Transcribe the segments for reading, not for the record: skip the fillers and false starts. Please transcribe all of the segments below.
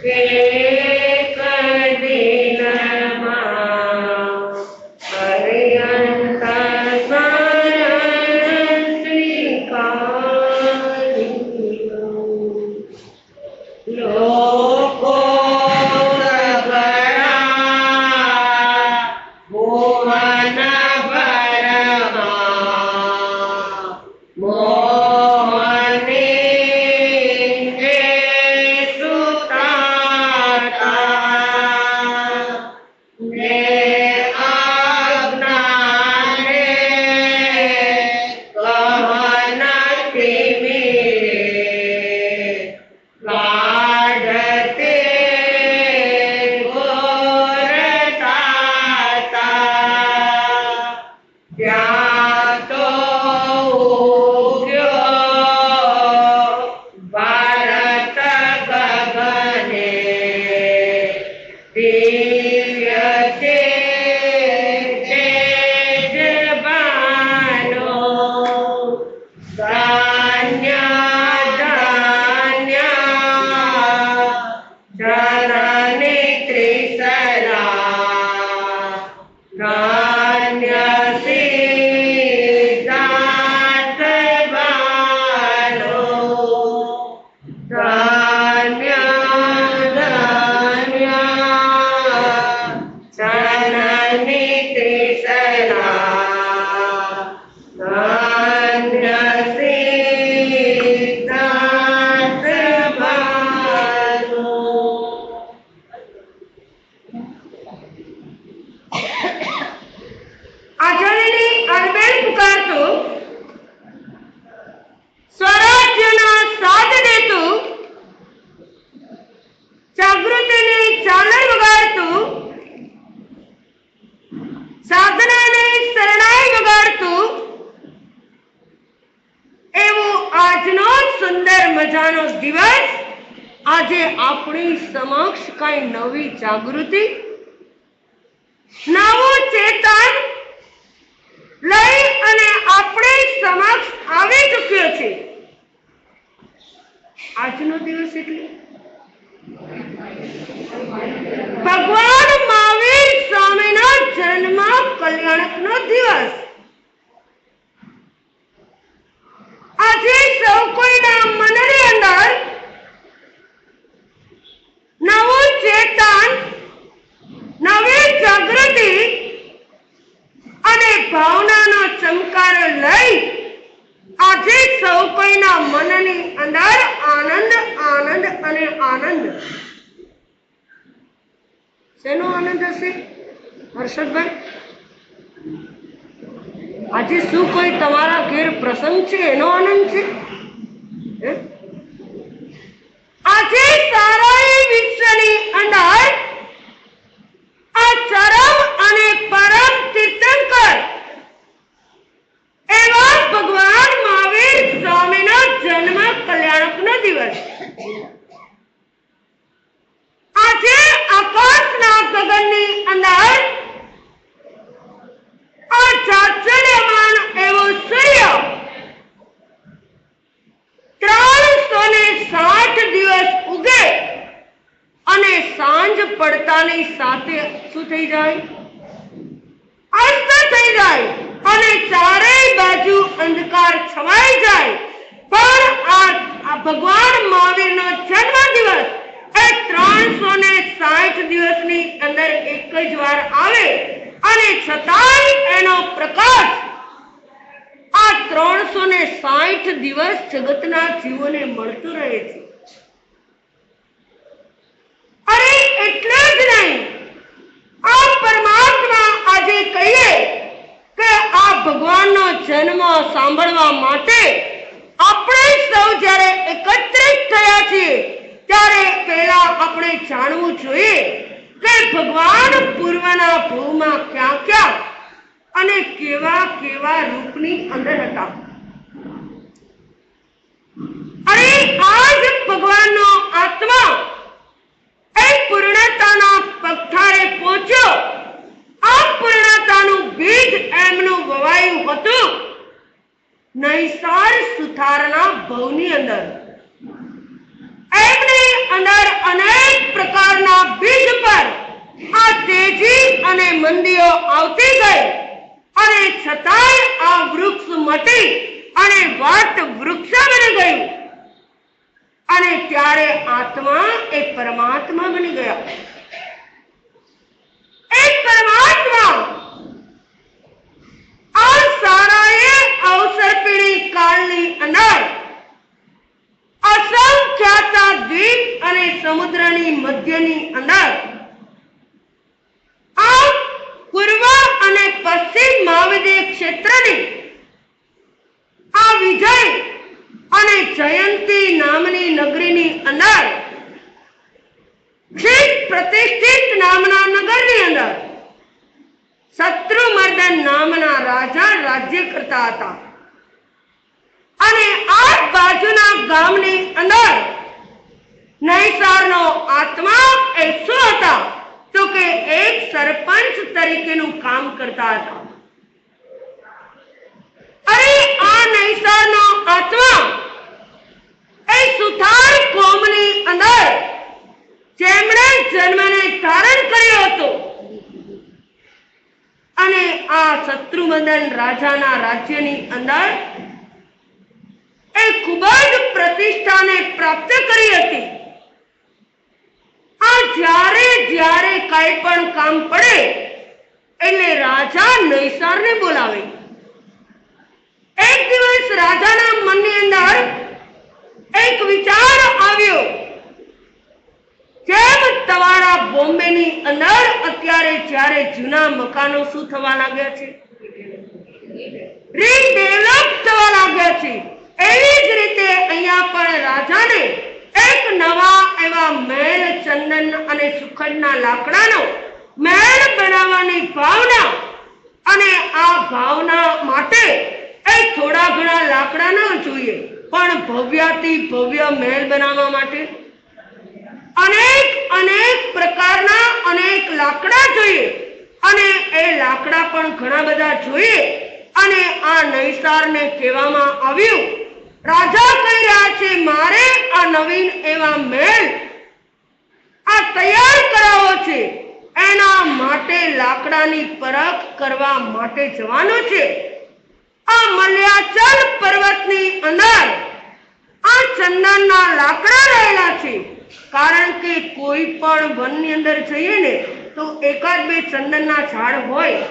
એક દિનમાં પર્યંત સ્મરણ સ્વીકાર્યું. લોકો ભુવન ભરમાં મોહની એ સુતાતા ને અજ્ઞાને ગહન તિમિરે લાડતે ગોરતાતા. ત્યાં તો ઉગ્યો ભારત ગગને દિવ્ય તેજ બાનો. ધન્ય ધન્ય જનની ત્રિસરા, ધન્ય સિદ્ધાર્થ બાનો. ધન્ય ધન્ય જનની ત્રિસરા, ધન્ય સિદ્ધાર્થ બાનો. આચાર્યની અનબેલ પુકારતું, સ્વરાજ્યના સાથ દેતું, જાગૃતિની ચાલર વગાડતું, સાધનાની શરણાઈ વગાડતું, એવો આજનો સુંદર મજાનો દિવસ આજે આપણી સમક્ષ કઈ નવી જાગૃતિ, નવું ચેતન લઈ અને આપણે સમક્ષ આવી ચૂક્યો છે. આજનો દિવસ એટલે ભગવાન મહાવીર સ્વામીનો જન્મ કલ્યાણકનો દિવસ. આજે સૌ કોઈના મનની અંદર નવું ચેતન, નવી જાગૃતિ અને ભાવનાનો ચમકારો લઈ આજે સૌ કોઈના મનની અંદર આનંદ આનંદ અને આનંદ. શેનો આનંદ હશે હર્ષદભાઈ? આજે શું કોઈ તમારા ઘેર પ્રસંગ છે એનો આનંદ છે? આજે સારા વિશ્વની અંદર આ ચરમ અને પરમ તીર્થંકર એવા ભગવાન મહાવીર સ્વામીનો જન્મ કલ્યાણકનો દિવસ. આજે આકાશના ગગનની અંદર આ ચાચલ્યમાન એવો સૂર્ય 360 દિવસ ઉગે અને સાંજ પડતાની સાથે શું થઈ જાય? અસ્ત થઈ જાય અને ચારેય બાજુ અંધકાર છવાઈ જાય. પણ આ ભગવાન મહાવીરનો જન્મ દિવસ એ 360 દિવસની અંદર એક જ વાર આવે અને છતાંય એનો પ્રકાશ આ 360 દિવસ જગતના જીવોને મળતો રહે છે. અરે એટલે જ નહીં, આ પરમાત્મા આજે કહીએ કે આ ભગવાનનો જન્મ સાંભળવા માટે આપણે સૌ જ્યારે એકત્રિત થયા છીએ ત્યારે પહેલા આપણે જાણવું જોઈએ કે ભગવાન પૂર્વના ભવમાં ક્યાં ક્યાં અને કેવા કેવા રૂપની અંદર હતા. અરે આજ ભગવાનનો આત્મા એ પૂર્ણતાના પગથારે પહોંચ્યો. આ પૂર્ણતાનું બીજ એમનું વવાયું હતું નૈસાર સુથારના ભવની અંદર. એમની અંદર અનેક અને મંદીઓ આવતી ગઈ અને છતાંય આ વૃક્ષ મટી અને વટ વૃક્ષ બની ગયું અને ત્યારે આત્મા એ પરમાત્મા બની ગયા. એક પરમાત્મા આ સારાએ અવસર પીડી કાળની અંદર અસંખ્યાત દ્વીપ અને સમુદ્રની મધ્યની અંદર આ પૂર્વ અને પશ્ચિમ મહાવિદ્ય ક્ષેત્રની આ વિજય અને જયંતી નામની નગરીની અંદર ક્ષિત પ્રતિષ્ઠિત નામના નગરની અંદર શત્રુમર્દન નામના રાજા રાજ્ય કરતા હતા અને આ બાજુના ગામની અંદર નૈસારનો આત્મા એ શું હતા તો કે એક સરપંચ તરીકેનું કામ કરતા હતા. અરે આ નૈસારનો આત્મા એ સુથાર કોમની અંદર જેમણે જન્મને ધારણ કર્યો હતો અને આ શત્રુમર્દન રાજાના રાજ્યની અંદર એ ખૂબ જ પ્રતિષ્ઠાને પ્રાપ્ત કરી હતી. આ જ્યારે જ્યારે કઈ પણ કામ પડે એટલે રાજા નૈસારને બોલાવે. એક દિવસ રાજાના મનની અંદર એક વિચાર આવ્યો, જેમ તમારા બોમ્બેની અંદર અત્યારે જ્યારે જૂના મકાનો શું થવા લાગ્યા છે, રીડેવલપ થવા લાગ્યા છે, એવી જ રીતે અહીંયા પણ રાજાને એક નવા એવા મહેલ ચંદન અને સુખડના લાકડાનો મહેલ બનાવવાની ભાવના અને આ ભાવના માટે એ થોડા ઘણા લાકડા ન જોઈએ પણ ભવ્યાતિ ભવ્ય મહેલ બનાવવા માટે અનેક અનેક પ્રકારના અનેક લાકડા જોઈએ અને એ લાકડા પણ ઘણા બધા જોઈએ અને આ નૈસારને કહેવામાં આવ્યું, રાજા કહી રહ્યા છે મારે આ નવીન એવા મહેલ આ તૈયાર કરાવવો છે, એના માટે લાકડાની પરખ કરવા માટે જવાનું છે. આ મલ્યાચલ પર્વતની અંદર આ ચંદનના લાકડા રહેલા છે, કારણ કે કોઈ પણ વનની અંદર જઈએ ને તો એકાદ બે ચંદનના ઝાડ હોય,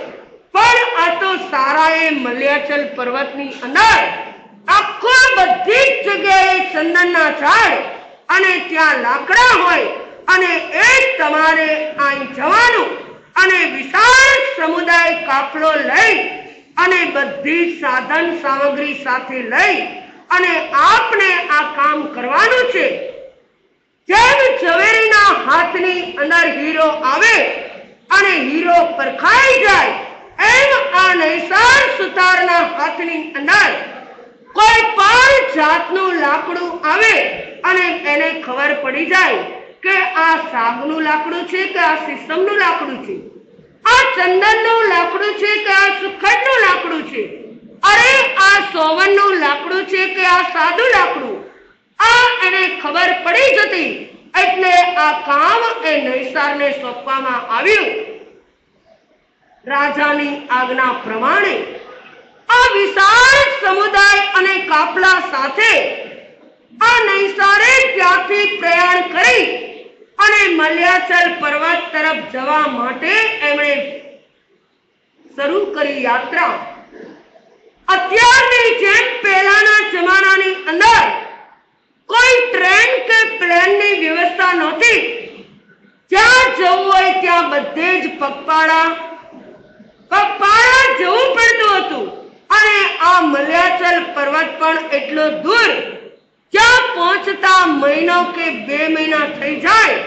પણ આ તો સારાએ મલ્યાચલ પર્વતની અંદર આખો બધી જ જગ્યાએ ચંદનના ઝાડ અને ત્યાં લાકડા હોય અને એ તમારે અહીં જવાનું અને વિશાળ સમુદાય કાફલો લઈ અને બધી સાધન સામગ્રી સાથે લઈ અને આપને આ કામ કરવાનું છે. જેમ ઝવેરીના હાથની અંદર હીરો આવે અને હીરો પરખાઈ જાય એમ આ નૈસાર સુતારના હાથની અંદર કોઈ પણ જાતનું લાકડું આવે અને એને ખબર પડી જાય કે આ સાગનું લાકડું છે કે આ સીસમનું લાકડું છે, આ ચંદનનું લાકડું છે કે આ સુખડનું લાકડું છે, અરે આ સોવનનું લાકડું છે કે આ સાદું લાકડું, આ એને ખબર પડી જતી. એટલે આ કામ એ નૈસારને સોંપવામાં આવ્યું. રાજાની આજ્ઞા પ્રમાણે આ વિશાળ સમુદાય અને કાફલા સાથે આ નૈસારે ત્યાંથી પ્રયાણ કરી અને મલ્યાચલ પર્વત તરફ જવા માટે એમણે શરૂ કરી યાત્રા. અત્યારની જેમ પહેલાના જમાનાની અંદર કોઈ ટ્રેન કે પ્લેનની વ્યવસ્થા નહોતી. જ્યાં જવું હોય ત્યાં બધે જ પગપાળા જવું પડતું હતું અને આ મલ્યાચલ પર્વત પણ એટલો દૂર જ્યાં પહોંચતા મહિનો કે 2 મહિના થઈ જાય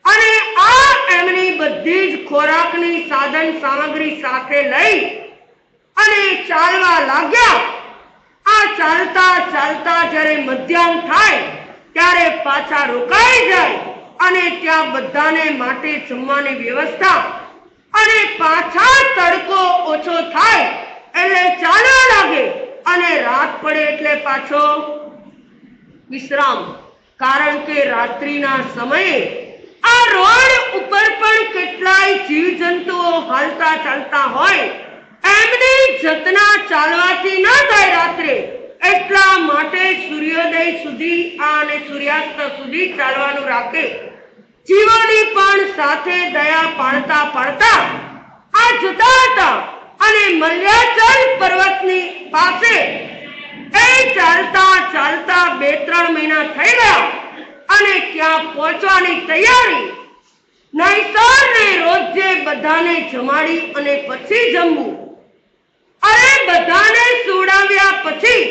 અને આ એમની બધી જ ખોરાકની સાધન સામગ્રી સાથે લઈ અને ચાલવા લાગ્યા. આ ચાલતા ચાલતા જ્યારે મધ્યાહન થાય ત્યારે પાછા રોકાઈ જાય અને ત્યાં બધાને માટે જમવાની વ્યવસ્થા અને પાછા તડકો ઓછો થાય એટલે ચાલવા લાગે અને રાત પડે એટલે પાછો વિશ્રામ. કારણ કે રાત્રિના સમયે આ રોડ ઉપર પણ કેટલાય જીવજંતુઓ હાલતા ચાલતા હોય, એમની જતના ચાલવાથી ન થાય રાત્રે, એટલા માટે સૂર્યોદય સુધી અને સૂર્યાસ્ત સુધી ચાલવાનું રાખે. જીવોની પણ સાથે દયા પાડતા પાડતા આ જતા હતા અને મલ્યાચલ પર્વતની પાસે એ ચાલતા ચાલતા 2-3 મહિના થઈ ગયા અને ક્યાં પહોંચવાની તૈયારી. નૈસરને રોજે બધાને જમાડી અને પછી જમવું. અરે બધાને સુવડાવ્યા પછી,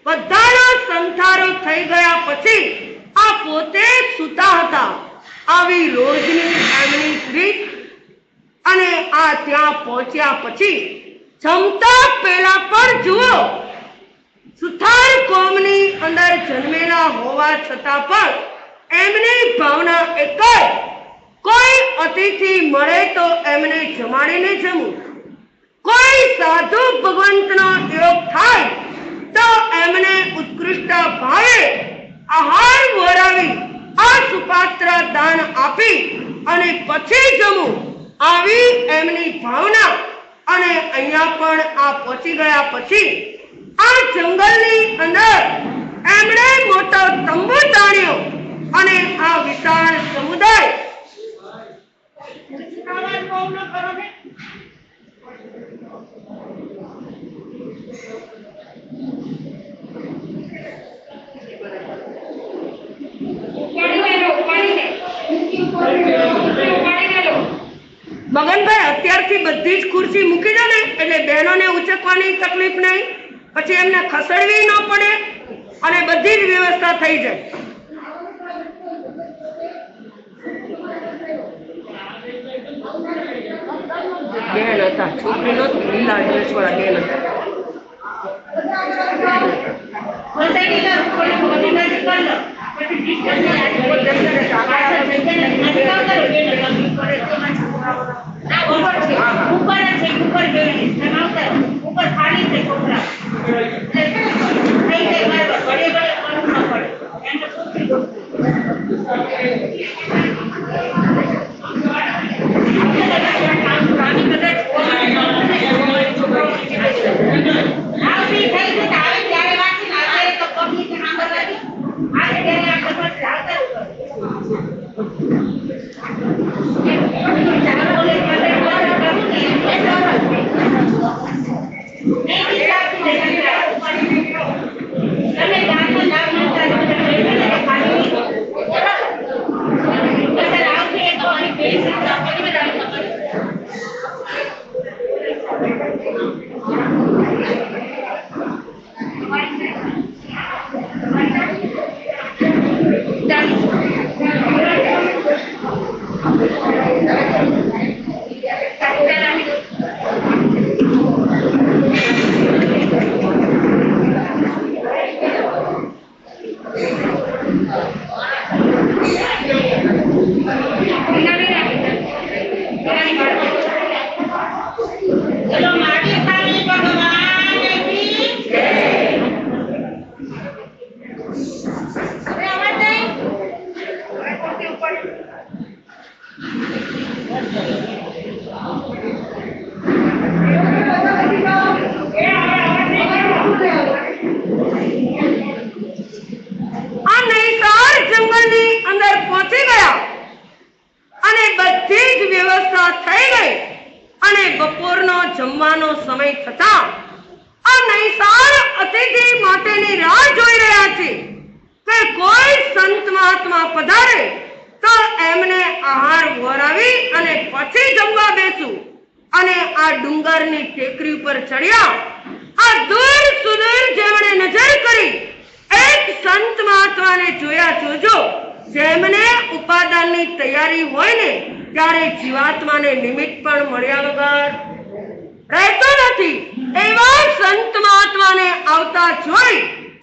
બધાનો સંથારો થઈ ગયા પછી આ પોતે સૂતા હતા. આવી રોજની એમની રીત. અને આ ત્યાં પહોંચ્યા પછી જમતા પહેલા પણ જુઓ, સુથાર કોમની અંદર જન્મેલા હોવા છતાં પણ એમની ભાવના એક જ, કોઈ અતિથિ મળે તો એમને જમાડીને જમવું. કોઈ સાધુ ભગવંતનો યોગ થાય તો એમને ઉત્કૃષ્ટ ભાવે આહાર વરાવી આ સુપાત્ર દાન આપી અને પછી જમવું. આવી એમની ભાવના. અને અહીંયા પણ આ પહોંચી ગયા પછી આ જંગલની અંદર એમણે મોટો તંબુ તાણ્યો અને આ વિશાળ સમુદાય મગનભાઈ, અત્યારથી બધી જ ખુરશી મૂકી દો ને, એટલે બહેનોને ઉચકવાની તકલીફ નહીં, પછી એમને ખસડવી ન પડે અને બધી જ વ્યવસ્થા થઈ જાય. બેન હતા, છોકરી નહોતી, લીલા ડ્રેસવાળા બેન હતા. જમવાનો સમય થતા આ નૈસાર અતિથિ માટેની રાહ જોઈ રહ્યા છે કે કોઈ સંત મહાત્મા પધારે તો એમને આહાર વરાવી અને પછી જમવા બેસું. અને આ ડુંગરની ટેકરી ઉપર ચડ્યા. આ દૂર સુદૂર જેમણે નજર કરી એક સંત મહાત્માને જોયા. જોજો, જેમને ઉપાદાનની તૈયારી હોય ને ત્યારે જીવાત્માને નિમિત્ત પણ મળ્યા વગર રહેતો નથી. એવા સંત મહાત્માને આવતા જોઈ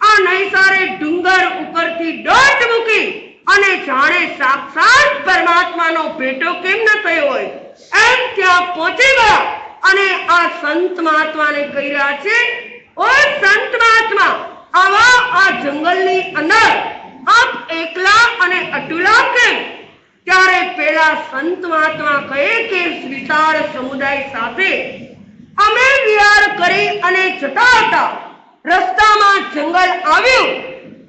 આ નૈસારે ડુંગર ઉપરથી દોટ મૂકી અને જાણે સાક્ષાત પરમાત્માનો ભેટો કેમ ન થયો હોય એમ ત્યાં પહોંચી ગયા અને આ સંત મહાત્માને કહી રહ્યા છે, ઓ સંત મહાત્મા, આવા આ જંગલની અંદર આપ એકલા અને અટુલા કેમ? ત્યારે સંત મહાત્મા કહે કે વિશાળ સમુદાય સાથે અમે વિહાર કરી અને જતા હતા. રસ્તામાં જંગલ આવ્યું.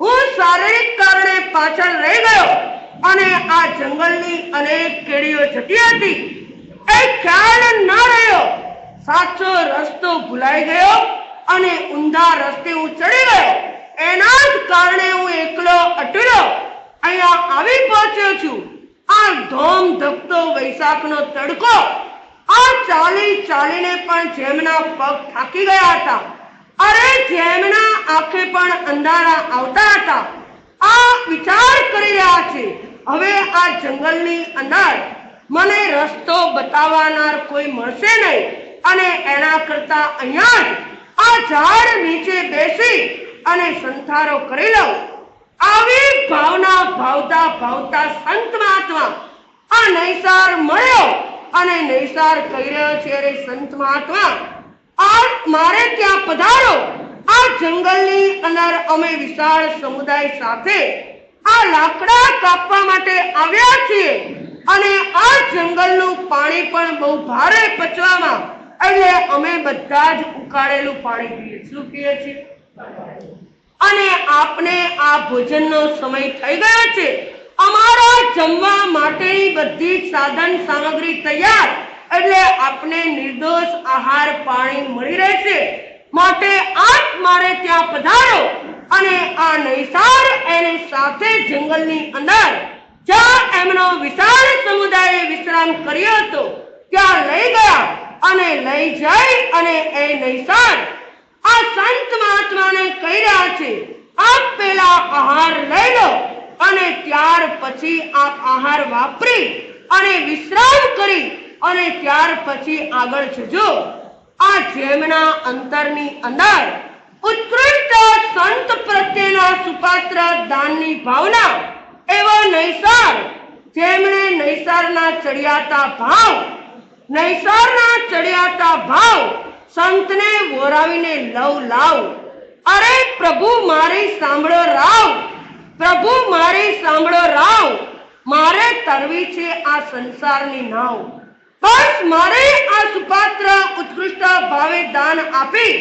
હું શારીરિક કારણે પાછળ રહી ગયો અને આ જંગલની અનેક કેડીઓ જતી હતી. એ ખ્યાલ ન રહ્યો. સાચો રસ્તો ભૂલાઈ ગયો અને ઊંધા રસ્તે હું ચડી ગયો. એના જ કારણે હું એકલો અટલો અહીંયા આવી પહોંચ્યો છું. આ ધોમ ધકતો વૈશાખનો તડકો, આ ચાલી ચાલીને પણ જેમના પગ થાકી ગયા હતા, અરે જેમના આંખે પણ અંધારા આવતા હતા, આ વિચાર કરી રહ્યા છે હવે આ જંગલની અંદર મને રસ્તો બતાવનાર કોઈ મળશે નહીં અને એના કરતા અહીંયા જ આ ઝાડ નીચે બેસી અને સંથારો કરી લઉં. આવી ભાવના ભાવતા ભાવતા સંત મહાત્મા આ નૈસાર મળ્યો અને નૈસાર કહી રહ્યો છે, અરે સંત મહાત્મા, આ મારે ત્યાં પધારો. આ જંગલની અંદર અમે વિશાળ સમુદાય સાથે આ લાકડા કાપવા માટે આવ્યા છીએ અને આ જંગલનું પાણી પણ બહુ ભારે પચવામાં, એટલે અમે બધા જ ઉકાળેલું પાણી પીએ. શું પીએ છીએ? અને આપને આ ભોજનનો સમય થઈ ગયો છે. અમારા જમવા માટેની બધી સાધન સામગ્રી તૈયાર, એટલે આપને નિર્દોષ આહાર પાણી મળી રહેશે. માટે આપ મારે ત્યાં પધારો. અને આ નૈસાર એને સાથે જંગલની અંદર જ્યાં એમનો વિશાળ સમુદાય વિશ્રામ કર્યો હતો ત્યાં લઈ ગયા અને લઈ જઈ અને એ નૈસાર આ સંત મહાત્માને કહી રહ્યા છે, આપ પેલા આહાર લઈ લો અને ત્યાર પછી આપ આહાર વાપરી અને વિશ્રામ કરી અને ત્યાર પછી આગળ જજો. આ જેમના અંતરની અંદર ઉત્કૃષ્ટ સંત પ્રત્યેના સુપાત્ર દાનની ભાવના, એવો નૈસાર જેમણે નૈસારના ચડિયાતા ભાવ સંતને વોરાવીને લવ લાવ. અરે પ્રભુ મારી સાંભળો રાવ, પ્રભુ મારી સાંભળો રાવ, મારે તરવી છે આ સંસારની નાવ. બસ મારે આ સુપાત્ર ઉત્કૃષ્ટ ભાવે દાન આપી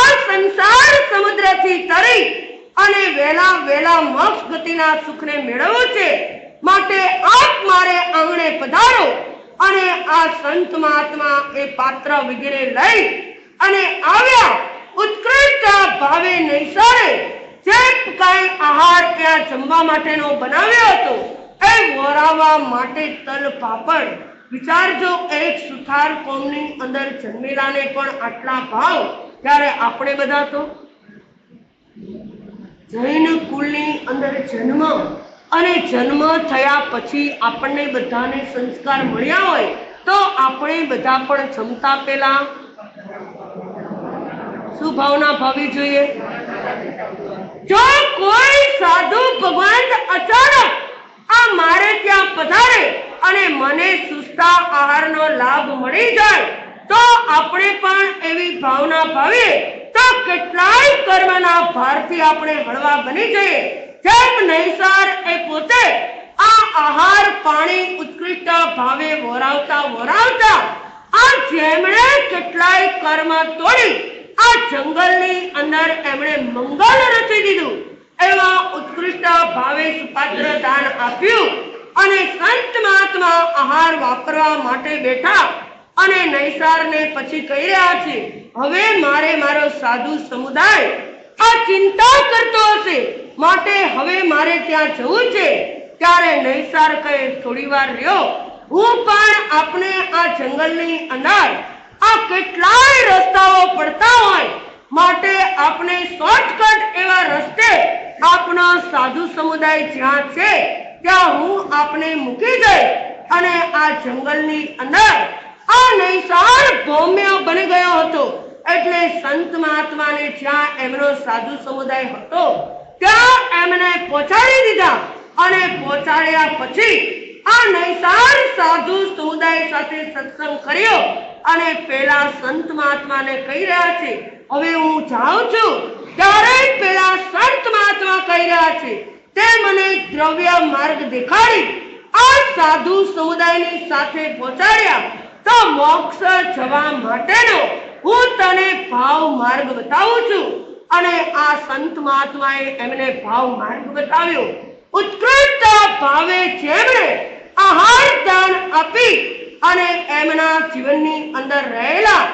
આ સંસાર સમુદ્રથી તરી અને વેલા વેલા મોક્ષ ગતિના સુખને મેળવવું છે. માટે આપ મારે આંગણે પધારો. અને આ સંત મહાત્મા એ પાત્ર વગેરે લઈ અને આવ્યા. ઉત્કૃષ્ટ ભાવે નૈસારે જે કાંઈ આહાર ત્યાં જમવા માટેનો બનાવ્યો હતો એ વોરાવવા માટે તલ પાપડ. વિચારજો, એક સુથાર કોમની અંદર જન્મેલાને પણ આટલા ભાવ, ત્યારે આપણે બધા તો જૈન કુળની અંદર જન્મ અને જન્મ થયા પછી આપણને બધાને સંસ્કાર મળ્યા હોય તો આપણે બધા પણ જમતા પહેલા શું ભાવના ભાવી જોઈએ? જો કોઈ સાધુ ભગવાન અચાનક આ મારે ત્યાં પધારે અને મને સુસ્તા આહારનો લાભ મળી જાય તો આપણે પણ એવી ભાવના ભાવીએ તો કેટલાય કર્મના ભારથી આપણે હળવા બની જઈએ. જેમ નૈસાર એ પોતે આ આહાર પાણી ઉત્કૃષ્ટ ભાવે વોરાવતા આ જેમણે કેટલાય કર્મ તોડી આ જંગલની અંદર એમણે મંગલ રચી દીધું, એવા ઉત્કૃષ્ટ ભાવે સુપાત્ર દાન આપ્યું. અને સંત મહાત્મા આહાર વાપરવા માટે બેઠા અને નૈસારને પછી કહી રહ્યા છે, હવે મારે મારો સાધુ સમુદાય આ ચિંતા કરતો હશે, માટે હવે મારે ત્યાં જવું છે. ત્યારે નૈસાર કહે, થોડી વાર રહ્યો, હું પણ આપણે આ જંગલની અંદર આ કેટલાય રસ્તાઓ પડતા હોય, માટે આપણે શોર્ટકટ એવા રસ્તે આપનો સાધુ સમુદાય જ્યાં છે ત્યાં હું આપને મૂકી જઈ અને આ જંગલની અંદર આ નૈસાર ભૌમ્ય બની ગયો હતો. એટલે સંત મહાત્માને જ્યાં એમનો સાધુ સમુદાય હતો ત્યાં એમને પહોંચાડી દીધા. અને પહોંચાડ્યા પછી આ નૈસાર સાધુ સમુદાય સાથે સત્સંગ કર્યો અને પેલા સંત મહાત્માને કહી રહ્યા છે, હવે હું જાઉં છું. ત્યારે પેલા સંત મહાત્મા કહી રહ્યા છે, તે મને દ્રવ્ય માર્ગ દેખાડી આ સાધુ સમુદાયની સાથે પહોંચાડ્યા તો મોક્ષ જવા માટેનો હું તને ભાવ માર્ગ બતાવું છું. અને આ સંત મહાત્માએ એમને ભાવ માર્ગ બતાવ્યો. ઉત્કૃષ્ટ ભાવે જેમણે આહાર દાન આપી અને એમના જીવનની અંદર રહેલા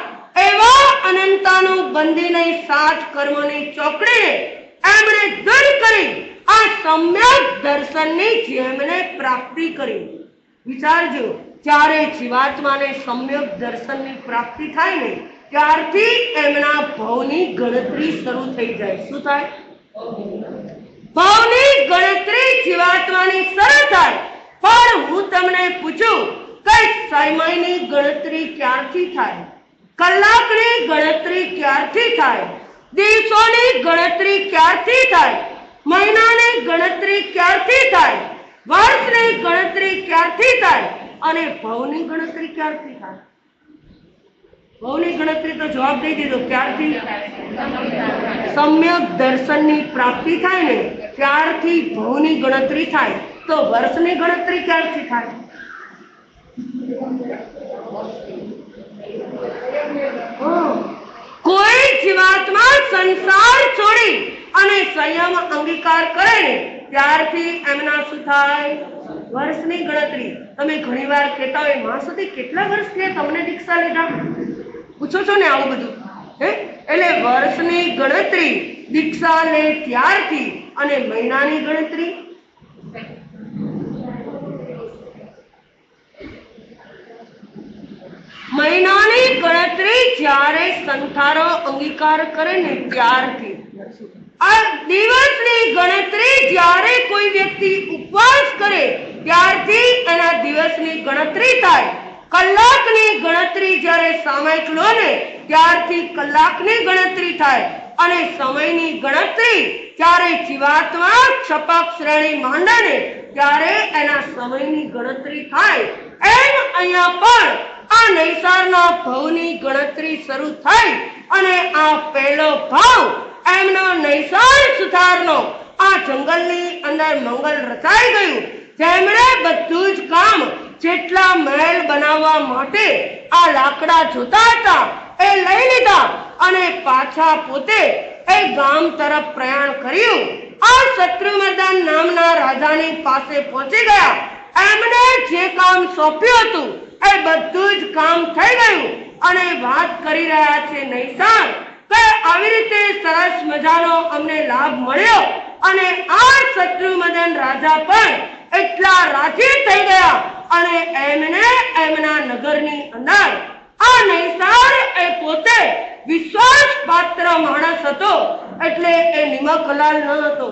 એવા અનંતાનું બંધીને સાત કર્મોની ચોકડીને એમણે દૂર કરી આ સમ્યક દર્શનની જેમને પ્રાપ્તિ કરી. વિચારજો, જ્યારે જીવાત્માને સમ્યક દર્શનની પ્રાપ્તિ થાય ને ત્યારથી એમના ભાવની ગણતરી શરૂ થઈ જાય. શું થાય? ભાવની ગણતરી જીવાત્માની શરૂ થાય. પણ હું તમને પૂછું કે સમયની ગણતરી ક્યારથી થાય? કલાકની ગણતરી ક્યારથી થાય? દિવસોની ગણતરી ક્યારથી થાય? મહિનાની ગણતરી ક્યારથી થાય? વર્ષની ગણતરી ક્યારથી થાય? અને ભાવની ગણતરી ક્યારથી થાય? ભાવની ગણતરી તો જવાબ દઈ દીધો. ક્યારથી? સમ્યક દર્શનની પ્રાપ્તિ થાય ને ત્યારથી ભાવની ગણતરી થાય. તો વર્ષની ગણતરી ક્યારથી થાય? કોઈ જીવાત્મા સંસાર છોડી અને સંયમ અંગીકાર કરે ને ત્યારથી એમના શું થાય? વર્ષની ગણતરી. તમે ઘણીવાર કહેતા હોય, માં સુધી કેટલા વર્ષ થયા તમને દીક્ષા લીધા? પૂછો છો ને આવું બધું? એટલે વર્ષની ગણતરી દીક્ષા લે ત્યારથી. અને મહિનાની ગણતરી મહિનાની ગણતરી જ્યારે સંથારો અંગીકાર કરે ને ત્યારથી. આ દિવસની ગણતરી જ્યારે કોઈ વ્યક્તિ ઉપવાસ કરે ત્યારથી એના દિવસની ગણતરી થાય. કલાકની ગણતરી જ્યારે સામયિક લો ને ત્યારથી કલાકની ગણતરી થાય. અને સમયની ગણતરી જ્યારે જીવાત્મા ક્ષપક શ્રેણી માંડે ને ત્યારે એના સમયની ગણતરી થાય. એમ અહીંયા પણ આ નૈસારના ભાવની ગણતરી શરૂ થઈ. અને આ પહેલો ભાવ એમનો નૈસાર સુથારનો આ જંગલની અંદર મંગલ રચાઈ ગયું. જેમણે બધું જ કામ જેટલા મહેલ બનાવવા માટે આ લાકડા જોતા હતા એ લઈ લીધા અને પાછા પોતે એ ગામ તરફ પ્રયાણ કર્યું. આ શત્રુમર્દન નામના રાજાની પાસે પહોંચી ગયા. એમને જે કામ સોંપ્યું હતું એ બધું જ કામ થઈ ગયું. અને વાત કરી રહ્યા છે નૈસાર કે આવી રીતે સરસ મજાનો અમને લાભ મળ્યો. અને આ શત્રુમર્દન રાજા પણ એટલા રાજી થઈ ગયા. અને એમને એમના નગરની અંદર આ નૈસાર એ પોતે વિશ્વાસ પાત્ર માણસ હતો. એટલે એ નિમકલાલ ન હતો.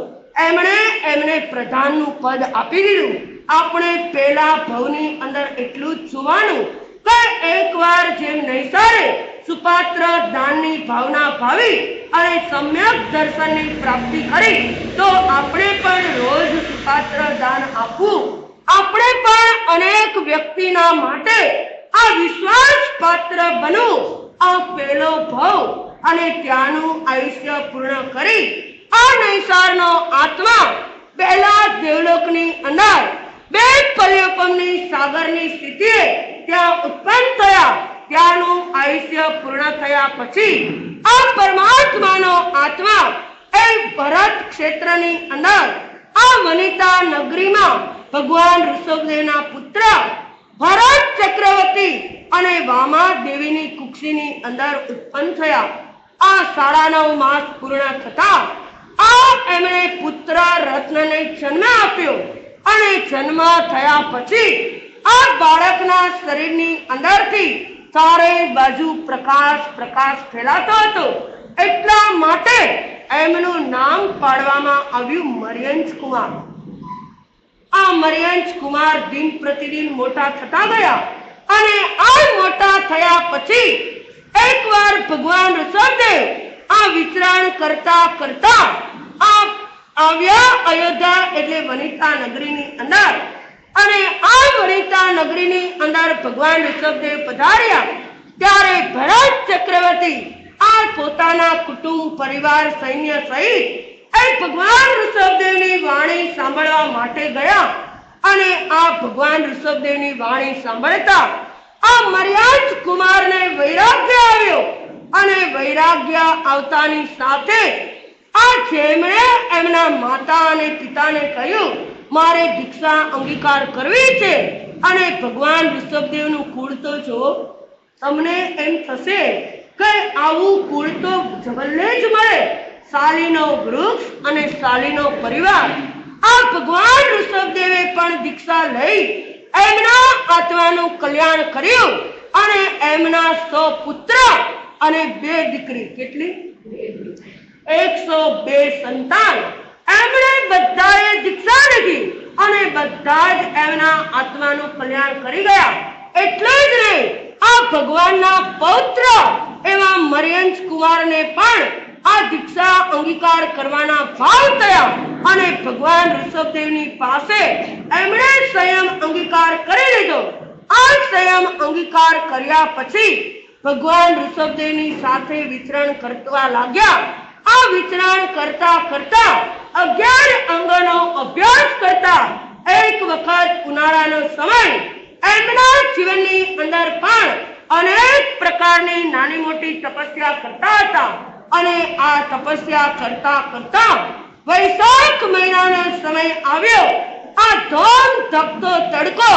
એમને પ્રધાનનું પદ આપી દીધું. આપણે પેલા ભાવની અંદર એટલું જ જોવાનું કે એકવાર જેમ નૈસારે સુપાત્ર દાનની ભાવના ભાવી અને સમ્યક દર્શનની પ્રાપ્તિ કરી તો આપણે પણ રોજ સુપાત્ર દાન આપવું. આપણે પણ અનેક વ્યક્તિના માટે આ વિશ્વાસ પાત્ર બનવું. આ પહેલો ભાવ અને ત્યાંનું આયુષ્ય પૂર્ણ કરી આ નૈસારનો આત્મા પહેલા દેવલોકની અંદર બે પર્યોપમની સાગરની સ્થિતિએ ત્યાં ઉત્પન્ન થયા. ત્યાંનું આયુષ્ય પૂર્ણ થયા પછી આ પરમાત્માનો આત્મા એ ભરત ક્ષેત્રની અંદર આ વનિતા નગરીમાં ભગવાન ઋષભદેવના પુત્ર ભરત ચક્રવર્તી અને વામા દેવીની કુક્ષીની અંદર ઉત્પન્ન થયા. આ 9.5 માસ પૂર્ણ થતા આ એમણે પુત્ર રત્નને જન્મ આપ્યો. અને જન્મ થયા પછી આ બાળકના શરીરની અંદરથી ચારે બાજુ પ્રકાશ ફેલાતો હતો. એટલા માટે એમનું નામ પાડવામાં આવ્યું મરિયંશ કુમાર. આ મરિયંશ કુમાર દિન પ્રતિદિન મોટા થતા ગયા. અને આ મોટા થયા પછી એકવાર ભગવાન ઋષભદેવ આ વિચરણ કરતા આ આવ્યા અયોધ્યા એટલે વનિતા નગરીની અંદર. અને આ વનિતા નગરીની અંદર ભગવાન ઋષભદેવ પધાર્યા. ત્યારે ભરત ચક્રવર્તી આ પોતાના કુટુંબ પરિવાર સૈન્ય સહિત એ ભગવાન ઋષભદેવની વાણી સાંભળવા માટે ગયા. અને આ ભગવાન ઋષભદેવની વાણી સાંભળતા આ મર્યાદ કુમારને વૈરાગ્ય આવ્યો અને વૈરાગ્ય આવતાની સાથે આ જેમણે એમના માતા અને પિતાને કહ્યું મારે દીક્ષા અંગીકાર કરવી છે અને ભગવાન ઋષભદેવનું કુળ તો જુઓ, તમને એમ થશે કે આવું કુળ તો જવલ્લે જ મળે, સાલીનો વૃક્ષ અને સાલીનો પરિવાર. આ ભગવાન ઋષભદેવે પણ દીક્ષા લઈ એમના આત્માનું કલ્યાણ કર્યું અને એમના 100 પુત્ર અને 2 દીકરી, કેટલી 102 સંતાન એમણે બધાએ દીક્ષા લીધી અને બધા જ એમના આત્માનું કલ્યાણ કરી ગયા. એટલે જ નહીં, આ ભગવાનના પૌત્ર એવા મરિયંશ કુમારને પણ આ દીક્ષા અંગીકાર કરવાના ભાવ થયા અને ભગવાન ઋષભદેવની પાસે એમણે સંયમ અંગીકાર કરી લીધો. આ સંયમ અંગીકાર કર્યા પછી ભગવાન ઋષભદેવની સાથે વિચરણ કરવા લાગ્યા. આ વિચરણ કરતા કરતા 11 અંગોનો અભ્યાસ કરતા એક વખત ઉનાળાનો સમય એમના જીવનની અંદર પણ અનેક પ્રકારની નાની મોટી તપસ્યા કરતા હતા અને આ તપસ્યા કરતા કરતા વૈશાખ મહિનાનો સમય આવ્યો. આ ધોમ ધકતો તડકો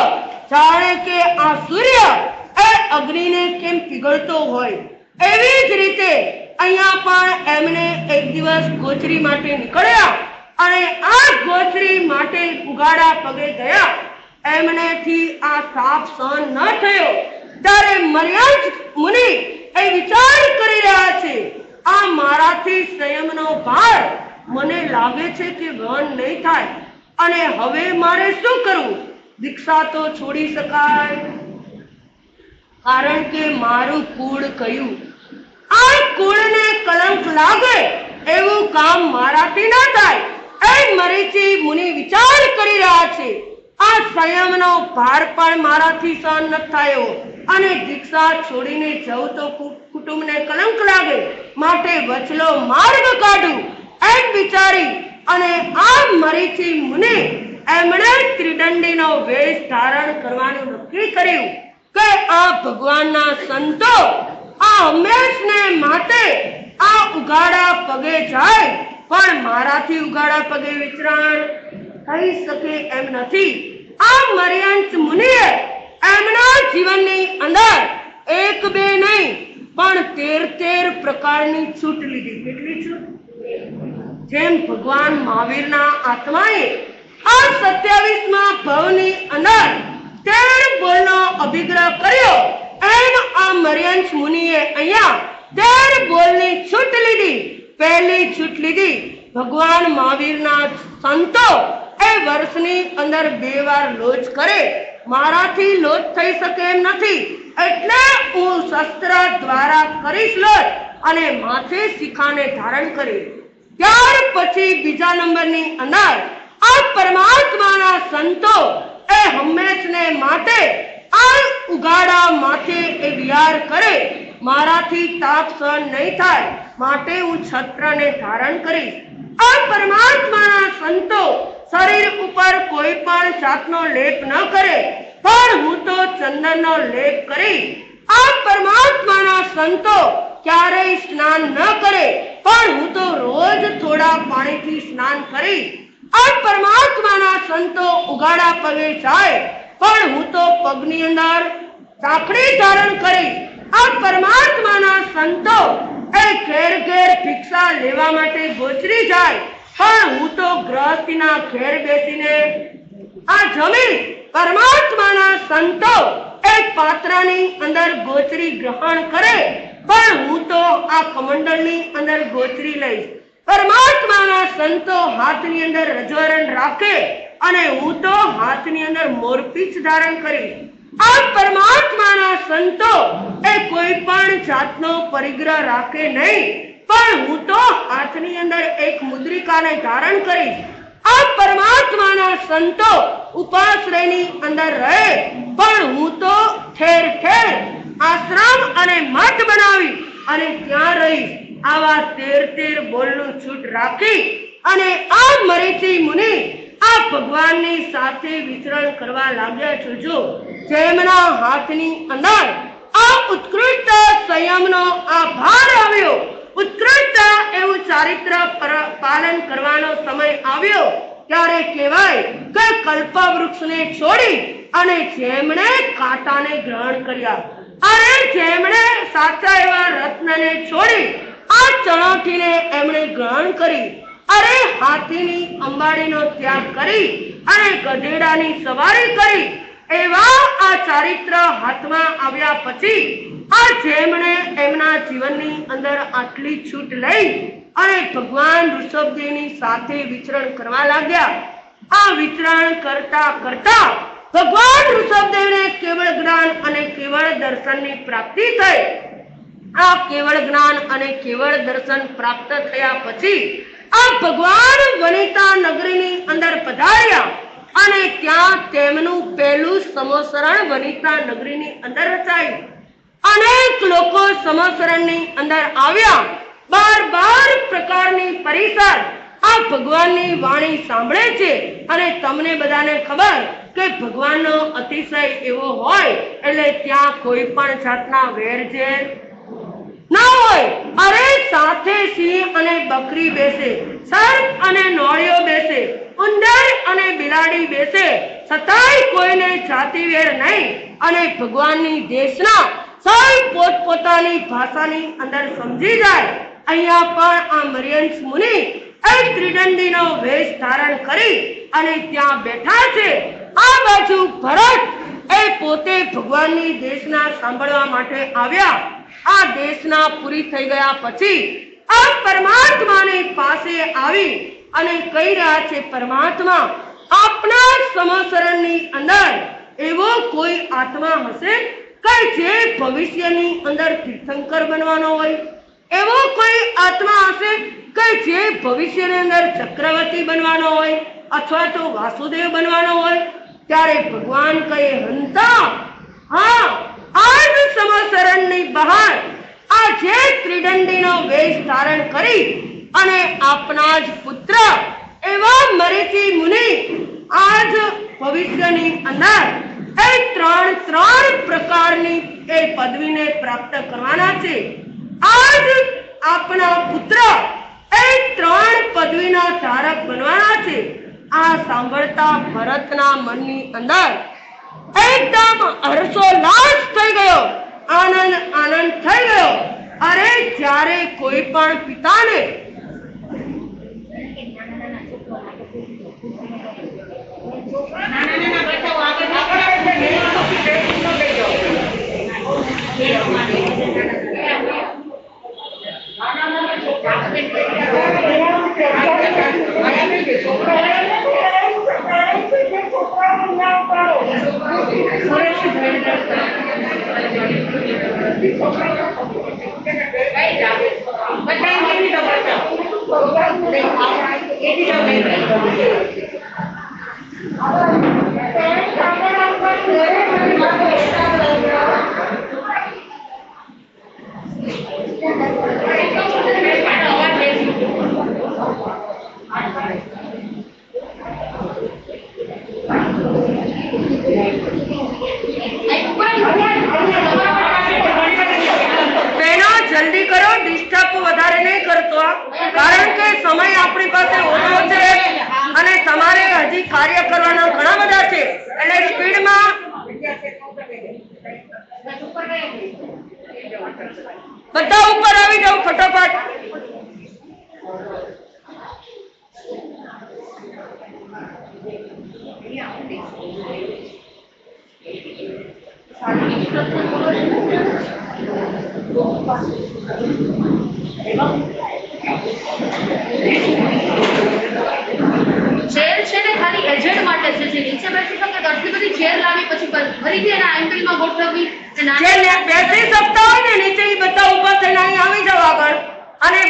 જાણે કે આ સૂર્ય એ અગ્નિને કેમ પીગળતો હોય એવી જ રીતે અહીંયા પણ એમને એક દિવસ ગોચરી માટે નીકળ્યા અને આ ગોચરી માટે ઉગાડા પગે ગયા. એમનેથી આ તાપ સહન ન થયો ત્યારે મર્યાદ મુનિ એ વિચાર કરી રહ્યા છે આ મારાથી સંયમનો ભાર મને લાગે છે કે વહન નહીં થાય અને હવે મારે શું કરવું? દીક્ષા તો છોડી શકાય, કારણ કે મારું કુળ કયું, આ કુળને કલંક લાગે એવું કામ મારાથી ન થાય. એ મરીચી મુનિ વિચાર કરી રહ્યા છે આ સંયમનો ભાર પણ મારાથી સહન ન થાય અને દીક્ષા છોડીને જવું તો કુટુંબને કલંક લાગે, માટે વચલો માર્ગ કાઢું એમ વિચારી અને આ મરીચી મુનિ એમણે ત્રિદંડીનો વેશ ધારણ કરવાનું નક્કી કર્યું કે આ ભગવાનના સંતો આ હંમેશને માટે આ ઉગાડા પગે જાય, પણ મારાથી ઉગાડા પગે વિચરણ થઈ શકે એમ નથી. આ મર્યાંશ મુનિએ એમના જીવનની અંદર 1 2 નહીં પણ 13 પ્રકારની છૂટ લીધી. કેટલી છૂટ? જેમ ભગવાન મહાવીરના આત્માએ આ 27મા ભવની અંદર 13 બોલનો અભિગ્રહ કર્યો એમ આ મર્યાંશ મુનિએ અહીંયા 13 બોલની છૂટ લીધી. પહેલી છૂટ લીધી, ભગવાન મહાવીરના સંતો એ વર્ષની અંદર 2 વાર લોચ કરે, મારાથી લોચ થઈ શકે એમ નથી એટલે હું શસ્ત્ર દ્વારા કરીશ લોચ અને માથે શિખાને ધારણ કરીશ. ત્યાર પછી બીજા નંબરની અંદર આ પરમાત્માના સંતો એ હંમેશને માટે આ ઉગાડા માથે એ વિહાર કરે, મારાથી તાપ સહન નહીં થાય માટે હું છત્રને ધારણ કરીશ. આ પરમાત્માના સંતો શરીર ઉપર કોઈ પણ જાતનો લેપ ન કરે, પણ હું તો ચંદનનો લેપ કરીશ. આ પરમાત્માના સંતો ક્યારેય સ્નાન ન કરે, પણ હું તો રોજ થોડા પાણીથી સ્નાન કરીશ. આ પરમાત્માના સંતો ઉગાડા પગે જાય, પણ હું તો પગની અંદર ચાકડી ધારણ કરીશ. આ પરમાત્માના સંતો એ ઘેર ઘેર ભિક્ષા લેવા માટે ગોચરી જાય, પણ હું તો ગ્રહસ્થીના ઘેર બેસીને આ જમીન. પરમાત્માના સંતો એક પાત્રની અંદર ગોચરી ગ્રહણ કરે, પણ હું તો આ કમંડળની અંદર ગોચરી લઈશ. પરમાત્માના સંતો હાથની અંદર રજવરણ રાખે અને હું તો હાથની અંદર મોરપીંછ ધારણ કરીશ. આ પરમાત્માના સંતો એ કોઈ પણ જાતનો પરિગ્રહ રાખે નહીં, પણ હું તો હાથની અંદર એક મુદ્રિકાને ધારણ કરીશ. આ પરમાત્માના સંતો ઉપાશ્રયની અંદર રહે, પણ હું તો ઠેર ઠેર આશ્રમ અને મઠ બનાવી અને ત્યાં રહીશ. આવા 13 બોલનું છૂટ રાખી અને આ મરીચી મુનિ આ ભગવાનની સાથે વિચરણ કરવા લાગ્યા છો. જો જેમના હાથની અંદર આ ઉત્કૃષ્ટ સંયમનો આ ભાર આવ્યો, ઉત્કૃષ્ટ એવું ચારિત્ર પાલન કરવાનો સમય આવ્યો, ત્યારે કહેવાય કે કલ્પવૃક્ષને છોડી અને જેમણે કાંટાને ગ્રહણ કર્યા, અને જેમણે સાચા એવા રત્નને છોડી આ ચણોઠીને એમણે ગ્રહણ કરી, અરે હાથીની અંબાડીનો ત્યાગ કરી અને ગધેડાની સવારી કરી, એવા આ ચારિત્ર હાથમાં આવ્યા પછી આ જેમણે એમના જીવનની અંદર આટલી છૂટ લઈ અને ભગવાન ઋષભદેવની સાથે વિચરણ કરવા લાગ્યા. આ વિચરણ કરતા કરતા ભગવાન ઋષભદેવને કેવળ જ્ઞાન અને કેવળ દર્શનની પ્રાપ્તિ થઈ. આ કેવળ જ્ઞાન અને કેવળ દર્શન પ્રાપ્ત થયા પછી આ ભગવાન વનિતા નગરીની અંદર પધાર્યા અને ત્યાં તેમનું પહેલું સમોસરણ વનિતા નગરીની અંદર રચાયું. અનેક લોકો સમોસરણની અંદર આવ્યા, 12 પ્રકારની પરિસર આ ભગવાનની વાણી સાંભળે છે. અને તમને બધાને ખબર કે ભગવાનનો અતિશય એવો હોય એટલે ત્યાં કોઈ પણ જાતના વેરઝેર ના હોય. અરે સાથે સિંહ અને બકરી બેસે, સર્પ અને નોળિયો બેસે, ઉંદર અને બિલાડી બેસે, છતાંય કોઈને જાતિવેર નહીં. અને ભગવાનની દેશના સૌ પોતપોતાની ભાષાની અંદર સમજી જાય. અહીંયા પણ આ મરિયન્સ મુનિ એક ત્રિદંડીનો વેશ ધારણ કરી અને ત્યાં બેઠા છે. આ બાજુ ભરત એ પોતે ભગવાનની દેશના સાંભળવા માટે આવ્યા. આ દેશના પૂરી થઈ ગયા પછી આ પરમાત્માની પાસે આવી અને કહી રહ્યા છે, પરમાત્મા, આપના સમસરણની અંદર એવો કોઈ આત્મા હશે કે જે ભવિષ્યની અંદર તીર્થંકર બનવાનો હોય? એવો કોઈ આત્મા હશે કે જે ભવિષ્યની અંદર ચક્રવર્તી બનવાનો હોય અથવા તો વાસુદેવ બનવાનો હોય? ત્યારે ભગવાન કહે, હંતા, હા, આજ સમસરણની બહાર આ જે ત્રિદંડીનો વેશ ધારણ કરી અને આપના જ પુત્ર એવા મરીચી મુનિ આજ ભવિષ્યની અંદર એ ત્રણ પ્રકારની એ પદવીને પ્રાપ્ત કરવાના છે. આજ આપના પુત્ર એ 3 પદવીના ધારક બનવાના છે. આ સાંભળતા ભરતના મનની અંદર એકદમ હર્ષોલ્લાસ થઈ ગયો, આનંદ થઈ ગયો. અરે જ્યારે કોઈ પણ પિતાને જલ્દી કરો, ડિસ્ટર્બ વધારે નહીં કરતો, કારણ કે સમય આપણી પાસે ઓછો છે અને તમારે હજી કાર્ય કરવાના ઘણા બધા છે. એટલે સ્પીડમાં બધા ઉપર આવી જાવ ફટાફટ. ચેર છે ને ખાલી એજન્ટ માટે છે, જે નીચે બેસી શકે તો આટલી બધી ચેર લાવી પછી ફરીથી એના એંગલમાં ગોઠવવી. જે બેસી શકતા હોય ને નીચે એ બધા ઊભા થઈને અહીં આવી જાવ આગળ. અને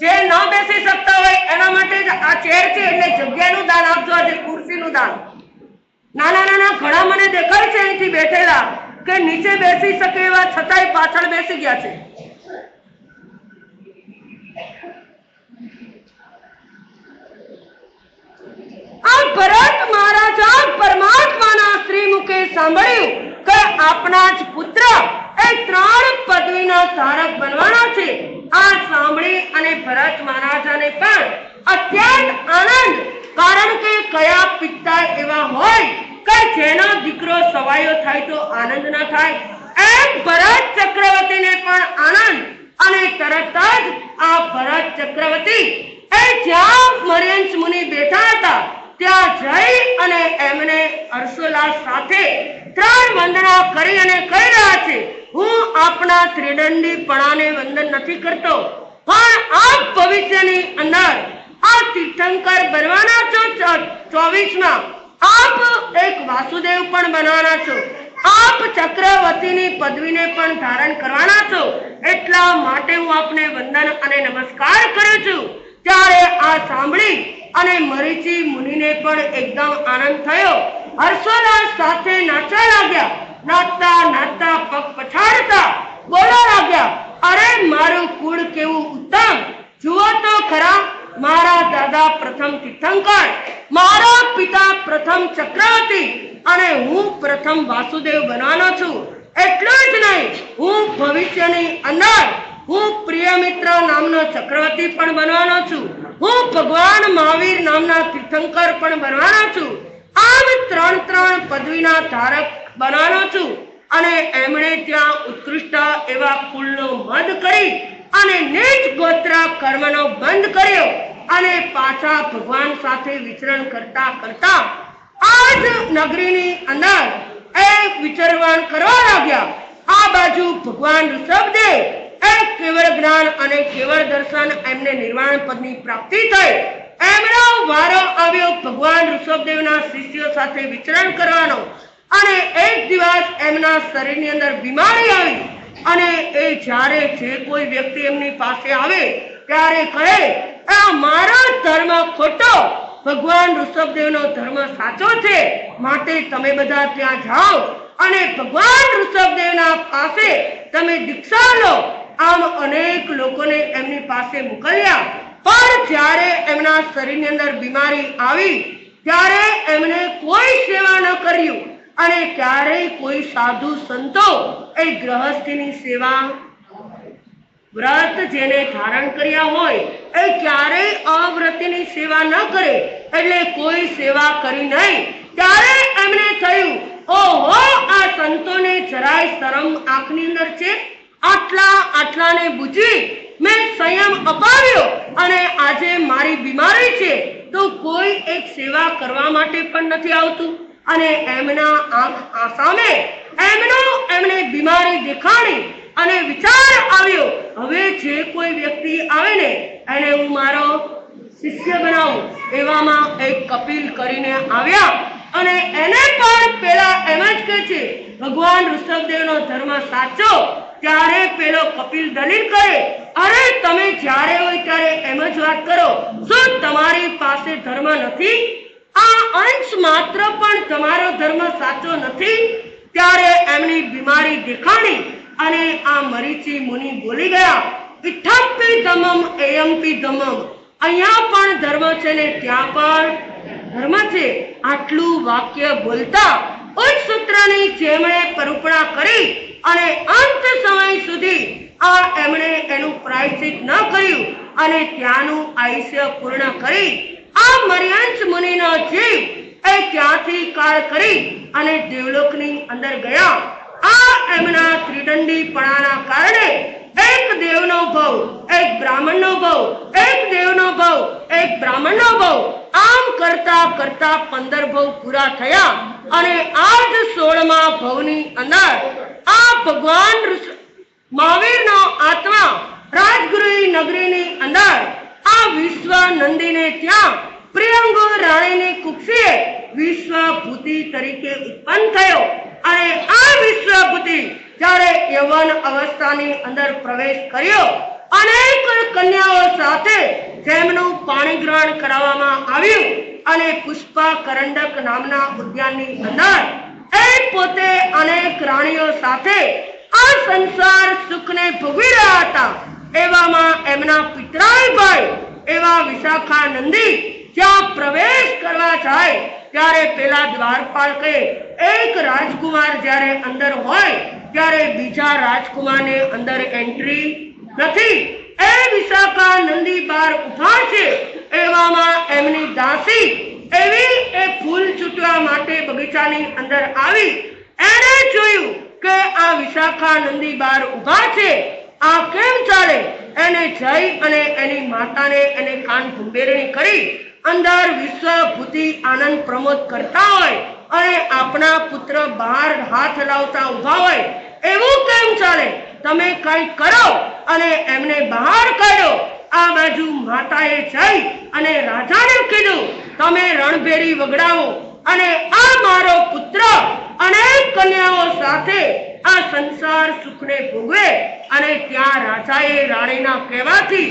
જે ન બેસી શકતા હોય એના માટે આ ચેર છે, એટલે જગ્યાનું દાન આપજો, આજે ખુરશીનું દાન. નાના ઘણા મને દેખાય છે અહીંથી બેઠેલા કે નીચે બેસી શકે એવા છતાંય પાછળ બેસી ગયા છે. આ ભરત મહારાજા પરમાત્માના શ્રી મુખે સાંભળ્યું કે આપણા જ પુત્ર એ 3 પદવીના ધારક બનવાના છે. આ સાંભળી અને ભરત મહારાજાને પણ અત્યંત આનંદ, કારણ કે કયા પિતા એવા હોય કે જેનો દીકરો સવાયો થાય તો આનંદ ના થાય. એમ ભરત ચક્રવર્તીને પણ આનંદ, અને તરત જ આ ભરત ચક્રવર્તી એ જ્યાં મર્યંશ મુનિ બેઠા હતા ત્યાં જઈ અને એમને હર્ષોલ્લાસ સાથે 3 વંદના કરી અને કહી રહ્યા છે, હું આપના ત્રિદંડીપણાને વંદન નથી કરતો, પણ આપ ભવિષ્યની અંદર આ તીર્થંકર બનવાના છો. 24માં આપ એક વાસુદેવ પણ બનવાના છો, આપ ચક્રવર્તીની પદવીને પણ ધારણ કરવાના છો, એટલા માટે હું આપને વંદન અને નમસ્કાર કરું છું. ત્યારે આ સાંભળી અને મરીચી મુનિને પણ એકદમ આનંદ થયો. હર્ષોલ્લાસ સાથે નાચવા લાગ્યા. નાચતા નાચતા પગ પછાડતા બોલવા લાગ્યા, અરે મારું કુળ કેવું ઉત્તમ! જુઓ તો ખરા, મારા દાદા પ્રથમ તીર્થંકર, મારા પિતા પ્રથમ ચક્રવર્તી, અને હું પ્રથમ વાસુદેવ બનવાનો છું. એટલું જ નહીં, હું ભવિષ્યની અંદર હું પ્રિયમિત્ર નામનો ચક્રવર્તી પણ બનવાનો છું. હું ભગવાન મહાવીર નામના તીર્થંકર પણ બનવાનો છું. આમ 3 પદવીના ધારક બનવાનો છું. અને એમણે ત્યાં ઉત્કૃષ્ટ એવા કુળનો બંધ કરી અને નીચ ગોત્ર કર્મનો બંધ કર્યો અને પાછા ભગવાન સાથે વિચરણ કરતા કરતા આ જ નગરીની અંદર વિચરવાણ કરવા લાગ્યા. આ બાજુ ભગવાન ઋષભદેવ કેવળ જ્ઞાન અને કેવળ દર્શન, એમને નિર્વાણ પદની પ્રાપ્તિ થઈ. એમનો વારો આવ્યો ભગવાન ઋષભદેવના શિષ્યો સાથે વિચરણ કરવાનો. અને એક દિવસ એમના શરીરની અંદર બીમારી આવી, અને એ જ્યારે જે કોઈ વ્યક્તિ એમની પાસે આવે ત્યારે કહે, આ મારો ધર્મ ખોટો, ભગવાન ઋષભદેવનો ધર્મ સાચો છે, માટે તમે બધા ત્યાં જાઓ અને ભગવાન ઋષભદેવના પાસે તમે દીક્ષા લો. આમ અનેક લોકોને એમની પાસે મોકલ્યા. પણ જ્યારે એમના શરીરની અંદર બીમારી આવી ત્યારે એમણે કોઈ સેવા ન કર્યું, અને ક્યારેય કોઈ સાધુ સંતો એ ગ્રહસ્થીની સેવા, વ્રત જેને ધારણ કર્યા હોય એ ક્યારેય અવ્રતીની સેવા ન કરે, એટલે કોઈ સેવા કરી નહીં. ત્યારે એમને થયું, ઓહો, આ સંતોને જરાય શરમ આંખની અંદર છે. આટલાને બુજી મેં સંયમ અપાવ્યો, અને આજે મારી બીમારી છે તો કોઈ એક સેવા કરવા માટે પણ નથી આવતું. અને એમના આંખ સામે એમણે બીમારી દેખાણી અને વિચાર આવ્યો, હવે જે કોઈ વ્યક્તિ આવે ને એને હું મારો શિષ્ય બનાવું. એવામાં એક કપિલ કરીને આવ્યા, અને એને પણ પેલા એમ જ કહે છે, ભગવાન ઋષભદેવનો ધર્મ સાચો. ત્યારે પેલો કપિલ દલીલ કરે, અરે તમે જ્યારે હોય ત્યારે એમ જ વાત કરો, શું તમારી પાસે ધર્મ નથી? આ અંશ માત્ર પણ તમારો ધર્મ સાચો નથી. ત્યારે એમની બીમારી દેખાણી, અને આ મરીચી મુનિ બોલી ગયા, ઇઠ્ઠમ્પી ધમમ એયમ્પી ધમમ, અહીંયા પણ ધર્મ છે ને ત્યાં પણ ધર્મ છે. આટલું વાક્ય બોલતા ઉચ્ચ સૂત્રની જેમણે પરૂપણા કરી અને અંત સમય સુધી એમણે એનું પ્રાયશ્ચિત ન કર્યું અને ત્યાંનું આયુષ્ય પૂર્ણ કરી આ મર્યંશ મુનિનો જીવ એ ત્યાંથી કાળ કરી અને દેવલોકની અંદર ગયા. આ એમના ત્રિદંડીપણાના કારણે એક દેવનો ભવ, એક બ્રાહ્મણનો ભવ, એક દેવનો ભવ, એક બ્રાહ્મણનો ભવ, આમ કરતા કરતા 15 ભવ પૂરા થયા. અને આ જ 16મા ભવની અંદર આ ભગવાન મહાવીરનો આત્મા રાજગૃહી નગરીની અંદર આ વિશ્વ નંદીને ત્યાં પ્રિયંગુ રાણીની કુક્ષીએ વિશ્વભૂતિ તરીકે ઉત્પન્ન થયો. અને આ વિશ્વભૂતિ જ્યારે યૌવન અવસ્થાની અંદર પ્રવેશ કર્યો, અનેક કન્યાઓ સાથે જેમનું પાણી ગ્રહણ કરાવવામાં આવ્યું, અને પુષ્પા કરંડક નામના ઉદ્યાનની અંદર એ પોતે અનેક રાણીઓ સાથે આ સંસાર સુખને ભોગવી રહ્યા હતા. એવામાં એમના પિતરાઈ ભાઈ એવા વિશાખા નંદી જ્યાં પ્રવેશ કરવા જાય ત્યારે પેલા દ્વારપાળકે એક રાજકુમાર જ્યારે અંદર હોય ત્યારે બીજા રાજકુમારને અંદર એન્ટ્રી નથી. એ વિશાખા નંદી બહાર ઉભા છે, એવામાં એમની દાસી એવી એ ફૂલ ચૂંટવા માટે બગીચાની અંદર આવી. એણે જોયું કે આ વિશાખા નંદી બહાર ઉભા છે, આ કેમ ચાલે? એને જઈ અને એની માતાને એને કાન ભૂંબેરણી કરી અંદર વિશ્વભૂતિ આનંદ પ્રમોદ કરતા હોય અને આપણા પુત્ર બહાર હાથ લાવતા ઉભા હોય, એવું કેમ ચાલે? તમે કંઈક કરો અને એમને બહાર કાઢો. આ બાજુ માતાએ જઈ અને રાજાને કીધું, તમે રણભેરી વગડાવો અને આ મારો પુત્ર અનેક કન્યાઓ સાથે આ સંસાર સુખને ભોગવે. અને ત્યાં રાજાએ રાણીના કહેવાથી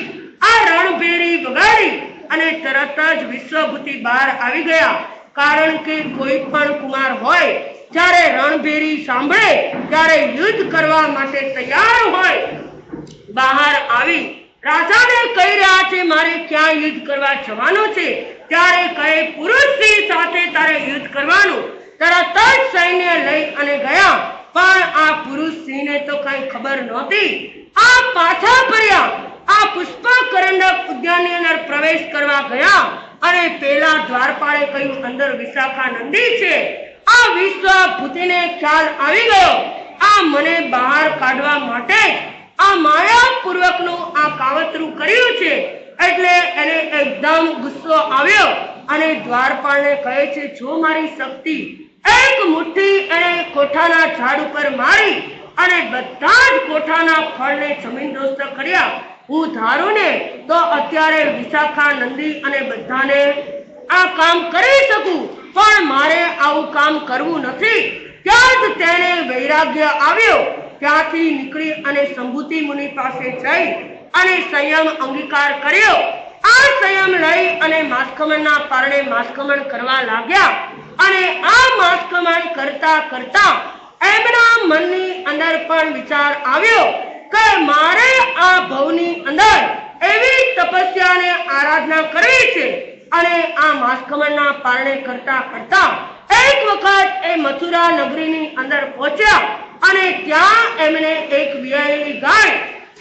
આ રણભેરી વગાડી અને તરત જ વિશ્વભૂતિ બહાર આવી ગયા. કારણ કે કોઈ પણ કુમાર હોય જ્યારે રણભેરી સાંભળે ત્યારે યુદ્ધ કરવા માટે તૈયાર હોય. બહાર આવી રાજાને કહી રહ્યા છે, મારે ક્યાં યુદ્ધ કરવા જવાનું છે? ત્યારે કહે, પુરુષની સાથે તારે યુદ્ધ કરવાનું. તરત જ સૈન્ય લઈ અને ગયા. પણ આ પુરુષસિંહને તો કઈ ખબર નહોતી. આ પાછા ફર્યા, આ પુષ્પકરંડક ઉદ્યાનની અંદર પ્રવેશ કરવા ગયા અને પેલા દ્વારપાળે કહ્યું, અંદર વિશાખા નંદી છે. આ વિશ્વભૂતિને ખ્યાલ આવી ગયો, આ મને બહાર કાઢવા માટે આ માયાપૂર્વકનું આ કાવતરું કર્યું છે. એટલે એને એકદમ ગુસ્સો આવ્યો અને દ્વારપાળને કહે છે, જો મારી શક્તિ એક મુઠ્ઠી એને કોઠાના ઝાડ ઉપર મારી અને બધા જ કોઠાના ફળને જમીનદોસ્ત કર્યા, હું ધારું ને તો અત્યારે વિશાખા નંદી અને બધાને આ કામ કરી શકું. પણ મારે આવું કામ કરવું નથી. ત્યાં જ તેને વૈરાગ્ય આવ્યો. ત્યાંથી નીકળી અને સંભૂતિ મુનિ પાસે જઈ અને સંયમ અંગીકાર કર્યો. આ સંયમ લઈ અને માસ્કમણના પારણે માસ્કમણ કરવા લાગ્યા. અને આ માસ્કમણ કરતા કરતા એમના મનની અંદર પણ વિચાર આવ્યો કે મારે આ ભવની અંદર એવી તપસ્યાને આરાધના કરવી છે. અને આ માસ્કમણના પારણે કરતા કરતા એક વખત એ મથુરા નગરીની અંદર પહોંચ્યા અને ત્યાં એમને એક વિયાયેલી ગાય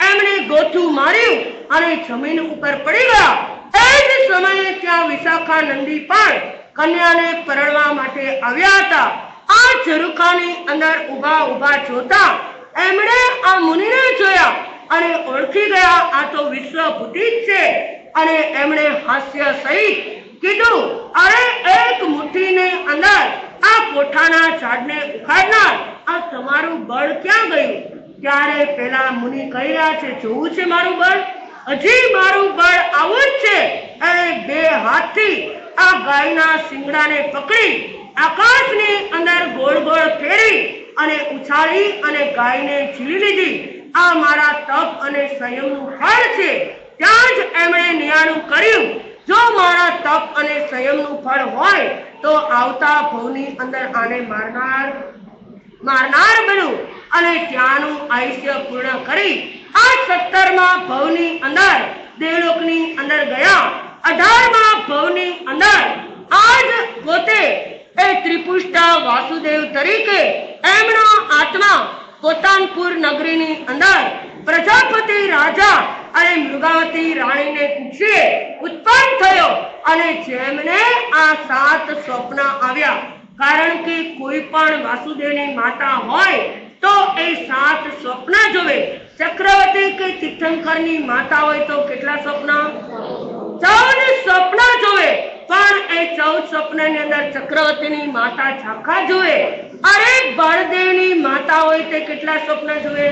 એમણે ગોથું માર્યું અને જમીન ઉપર પડી ગયા. એ જ સમયે ત્યાં વિશાખા નંદી પણ કન્યાને પરણવા માટે આવ્યા હતા. આ ઝરૂખાની અંદર ઊભા ઊભા જોતા એમણે આ મુનિને જોયા અને ઓળખી ગયા, આ તો વિશ્વભૂતિ જ છે. અને એમણે હાસ્ય સહિત કીધું, અરે એક મુઠ્ઠીને અંદર આ કોઠાના ઝાડને ઉખાડનાર આ તમારું બળ ક્યાં ગયું? ત્યારે પેલા મુનિ કહી રહ્યા છે, જોવું છે મારું બળ? હજી મારું બળ આવું જ છે. અને બે હાથથી આ ગાયના શિંગડાને પકડી આકાશની અંદર ગોળ ગોળ ફેરી અને ઉછાળી અને ગાયને ઝીલી લીધી. આ મારા તપ અને સંયમનું ફળ છે. ત્યાં જ એમણે નિયાણું કર્યું, જો મારા તપ અને સંયમનું ફળ હોય તો આવતા ભવની અંદર આને મારનાર બનું અને ત્યાંનું આયુષ્ય પૂર્ણ કરી આ 17મા ભવની અંદર દેવલોકની અંદર ગયા. 18મા ભવની અંદર આજ પોતે એ ત્રિપુષ્ટા વાસુદેવ તરીકે એમનો આત્મા પોતાનપુર નગરીની અંદર પ્રજાપતિ રાજા અને મૃગાવતી રાણીને કુક્ષે ઉત્પન્ન થયો. અને જેમને આ 7 સ્વપ્ન આવ્યા, કારણ કે કોઈ પણ વાસુદેવની માતા હોય તો એ 7 સ્વપ્ન જોવે. ચક્રવર્તી કે તીર્થંકરની માતા હોય તો કેટલા સ્વપ્ન? 14 સ્વપ્ન જોવે. પણ એ 14 સ્વપ્નની અંદર ચક્રવર્તીની માતા ઝાંખા જોવે. અરે બળદેવની માતા હોય તે કેટલા સ્વપ્ન જોવે?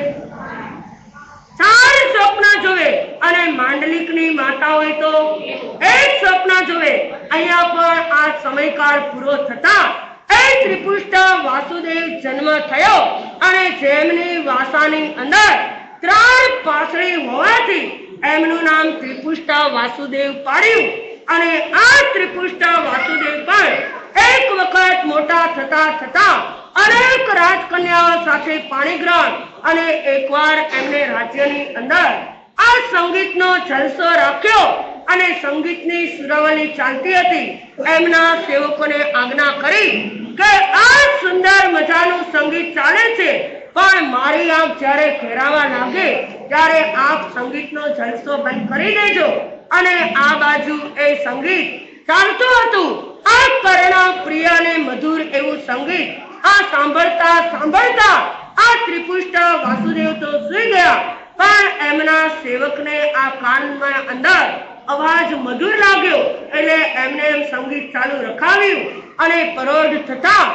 4 સ્વપ્ન જોવે. અને માંડલિકની માતા હોય તો 1 સ્વપ્ન જોવે. અહીંયા પણ આ સમયકાળ પૂરો થતા એ ત્રિપુષ્ટા વાસુદેવ જન્મ થયો અને જેમની વાસાની અંદર 3 પાસળી હોવાથી એમનું નામ ત્રિપુષ્ટા વાસુદેવ પાડ્યું. અને આ ત્રિપુષ્ટા વાસુદેવ પણ એક વખત મોટા થતા થતા અનેક રાજકન્યાઓ સાથે પાણીગ્રહણ અને એકવાર એમને રાજ્યની અંદર આ સંગીતનો જલસો રાખ્યો અને સંગીતની સુરાવલી ચાલતી હતી, એમના સેવકોને આજ્ઞા કરી કે આ સુંદર મજાનું સંગીત ચાલે છે, પણ મારી આંખ જ્યારે ઘેરાવા લાગે ત્યારે આપ સંગીતનો જલસો બંધ કરી દેજો. અને આ બાજુ એ સંગીત ચાલતું હતું. આ કર્ણ પ્રિય અને મધુર એવું સંગીત આ સાંભળતા સાંભળતા આ ત્રિપુષ્ટ વાસુદેવ તો સૂઈ ગયા, પણ એમના સેવકને આ કાનમાં અંદર અવાજ મધુર લાગ્યો એટલે એમને એમ સંગીત ચાલુ રખાવ્યું. અને પરોઢ થતા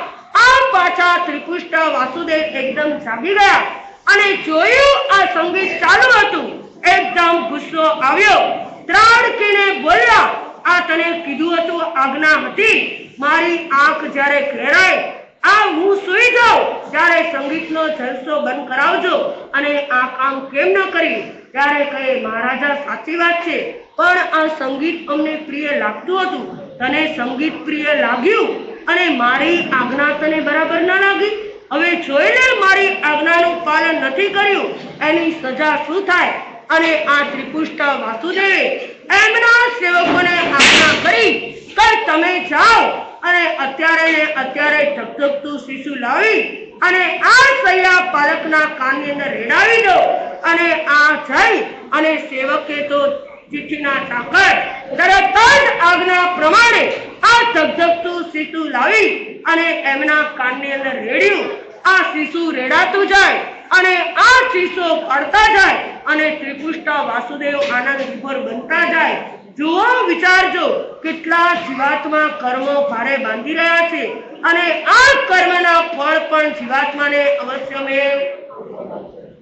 આ પાછા ત્રિપુષ્ટ વાસુદેવ એકદમ જાગી ગયા અને જોયું આ સંગીત ચાલુ હતું. એકદમ ગુસ્સો આવ્યો. ત્રાડકીને બોલ્યા, આ તને કીધું હતું, આજ્ઞા હતી, મારી આંખ જ્યારે ઘેરાય આ હું સૂઈ જાઉં ત્યારે સંગીતનો જલસો બંધ કરાવજો, અને આ કામ કેમ ન કર્યું? ત્યારે કહે, મહારાજા સાચી વાત છે, પણ આ સંગીત અમને પ્રિય લાગતું હતું, તને સંગીત પ્રિય લાગ્યું અને મારી આજ્ઞા તને બરાબર ન લાગી. હવે જોઈ લે, મારી આજ્ઞાનું પાલન નથી કર્યું એની સજા શું થાય. અને આ ત્રિપુષ્ટ વાસુદેવે એમના સેવકોને આજ્ઞા કરી કે તમે જાઓ અને અત્યારે ધગધગતું શીશુ લાવી અને આ સૈયા પાલકના કાનની અંદર રેડાવી દો. અને આ જઈ અને સેવકે તો ચિઠ્ઠીના ચાકર તરત જ આજ્ઞા પ્રમાણે આ ધગધગતું શીશુ લાવી અને એમના કાનની અંદર રેડ્યું. આ શીશુ રેડાતું જાય અને આ શીશો પડતા જાય અને ત્રિપુષ્ટ વાસુદેવ આનંદ વિભોર બનતા જાય. જુઓ, વિચારજો કેટલા જીવાત્મા કર્મો ભારે બાંધી રહ્યા છે, અને આ કર્મના ફળ પણ જીવાત્માને અવશ્યમેવ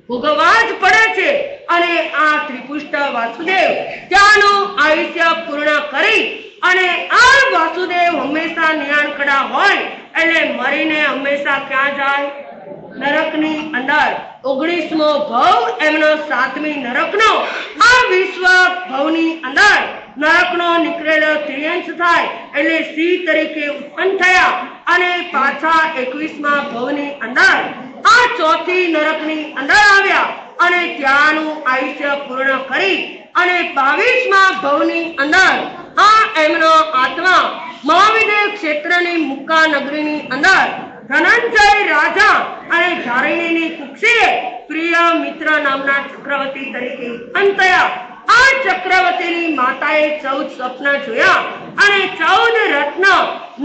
ભોગવવા જ પડે છે. અને આ ત્રિપુષ્ટ વાસુદેવ ત્યાંનું આયુષ્ય પૂર્ણ કરી અને આ વાસુદેવ હંમેશા નિયાણકડા હોય એટલે મરીને હંમેશા ક્યાં જાય? નરકની અંદર. 19મો ભવ એમનો 7મી નરકનો. આ વિશ્વ ભવની અંદર નરકનો નીકળેલો ત્રિયંશ થાય એટલે સિંહ તરીકે ઉત્પન્ન થયા અને પાછા 21મા ભવની અંદર આ ચોથી નરકની અંદર આવ્યા અને ત્યાંનું આયુષ્ય પૂર્ણ કરી અને 22મા ભવની અંદર આ એમનો આત્મા મહાવિદ્ય ક્ષેત્રની મુક્કા નગરીની અંદર ધનંજય રાજા અને ધારિણીની કુક્ષીએ પ્રિય મિત્ર નામના ચક્રવર્તી તરીકે ઉત્પન્ન થયા. આ ચક્રવર્તીની માતાએ 14 સ્વપ્ન જોયા અને 14 રત્ન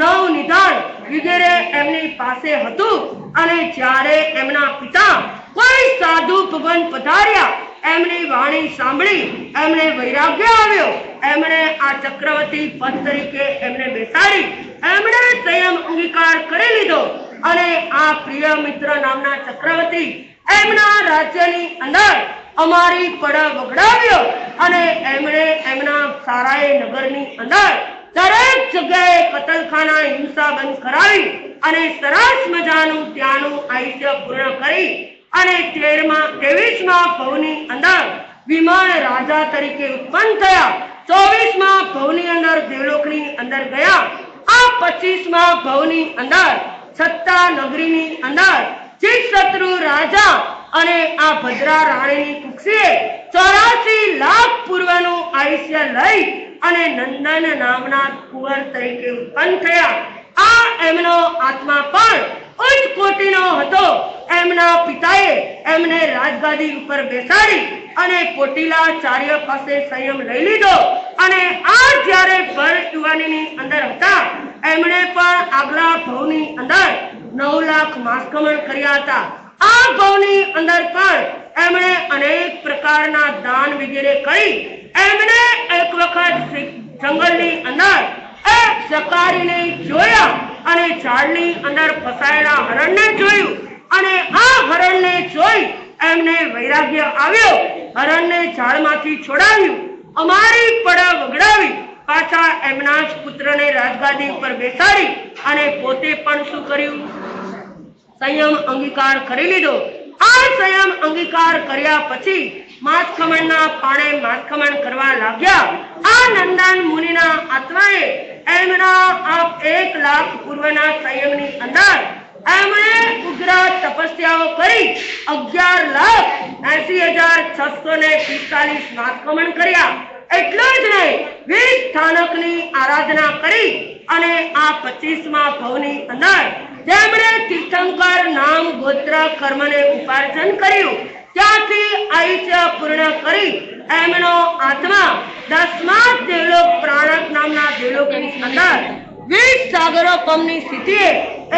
9 નિધાન વગેરે એમની પાસે હતું. અને જ્યારે એમના પિતા કોઈ સાધુ ભગવાન પધાર્યા, એમની વાણી સાંભળી એમને વૈરાગ્ય આવ્યો. એમણે આ ચક્રવર્તી પદ તરીકે એમને બેસાડી એમણે સંયમ અંગીકાર કરી લીધો અને આ પ્રિય મિત્ર નામના ચક્રવર્તી એમના રાજ્યની અંદર અમારી પડા વગડાવ્યો અને એમણે એમના સારાએ નગરની અંદર દરેક જગ્યાએ કતલખાના હિંસા બંધ કરાવી અને સરસ મજાનું ત્યાંનું આયુષ્ય પૂર્ણ કરી અને 23મા ભવની અંદર વિમાન રાજા તરીકે ઉત્પન્ન થયા. 24મા ભવની અંદર દેવલોકની અંદર ગયા. આ 25મા ભવની અંદર સત્તા નગરીની અંદર ચિત્તશત્રુ રાજા અને આ ભદ્રા રાણીની કુક્ષીએ 84 લાખ પૂર્વનું આયુષ્ય લઈ અને નંદન નામના કુંવર તરીકે ઉત્પન્ન થયા. આ એમનો આત્મા પણ ઉચ્ચ કોટીનો હતો. એમના પિતાએ એમને રાજગાદી ઉપર બેસાડી અને કોટિલાચાર્ય પાસે સંયમ લઈ લીધો અને આ જ્યારે ભર યુવાનીની અંદર હતા એમણે પણ આગલા ભવની અંદર 9 લાખ માસકમણ કર્યા હતા. આ ભવની અંદર પણ એમણે અનેક પ્રકારના દાન વગેરે કરી એમણે એક વખત જંગલની અંદર એક શકારીને જોયા અને ઝાડની અંદર ફસાયેલા હરણને જોયું અને આ હરણને જોઈ એમને વૈરાગ્ય આવ્યો. હરણને ઝાડમાંથી છોડાવ્યું, અમારી પડા વગડાવી પાછા એમના જ પુત્રને રાજગાદી ઉપર બેસાડી અને પોતે પણ શું કર્યું? સંયમ અંગીકાર કરી લીધો. આ સંયમ અંગીકાર કર્યા પછી માસખમણના પાણે માસખમણ કરવા લાગ્યા. આ નંદન મુનિના આત્માએ એમના આ 1 લાખ પૂર્વના સંયમની અંદર એમણે ઉગ્ર તપસ્યાઓ કરી 11,80,645 માસખમણ કર્યા. એટલું જ નહીં, 20 સ્થાનકની આરાધના કરી અને આ 25મા ભવની અંદર જેમણે તીર્થંકર નામ ગોત્ર કર્મને ઉપાર્જન કર્યું, ત્યાંથી આયુષ્ય પૂર્ણ કરી એમનો આત્મા 10મા દેવલોક પ્રાણક નામના દેવલોકની અંદર 20 સાગરો પમની સ્થિતિએ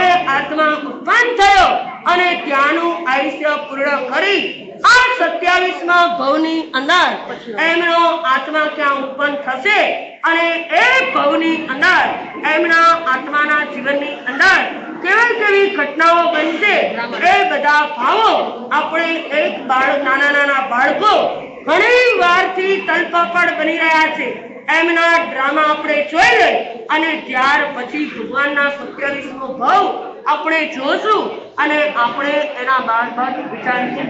એ આત્મા ઉત્પન્ન થયો અને ત્યાંનું આયુષ્ય પૂર્ણ કરી આ 27મા ભવની અંદર એમનો આત્મા ક્યાં ઉત્પન્ન થશે અને એ ભવની અંદર એમના આત્માના જીવનની અંદર કેવી કેવી ઘટનાઓ બનશે એ બધા ભાવો આપણે એક નાના બાળકો ઘણી વારથી તલપાપડ બની રહ્યા છે એમના ડ્રામા આપણે જોઈ લઈ અને ત્યાર પછી ભગવાનના 27મો ભાવ આપણે જોશું અને આપણે એના બાદ વિચારીશું.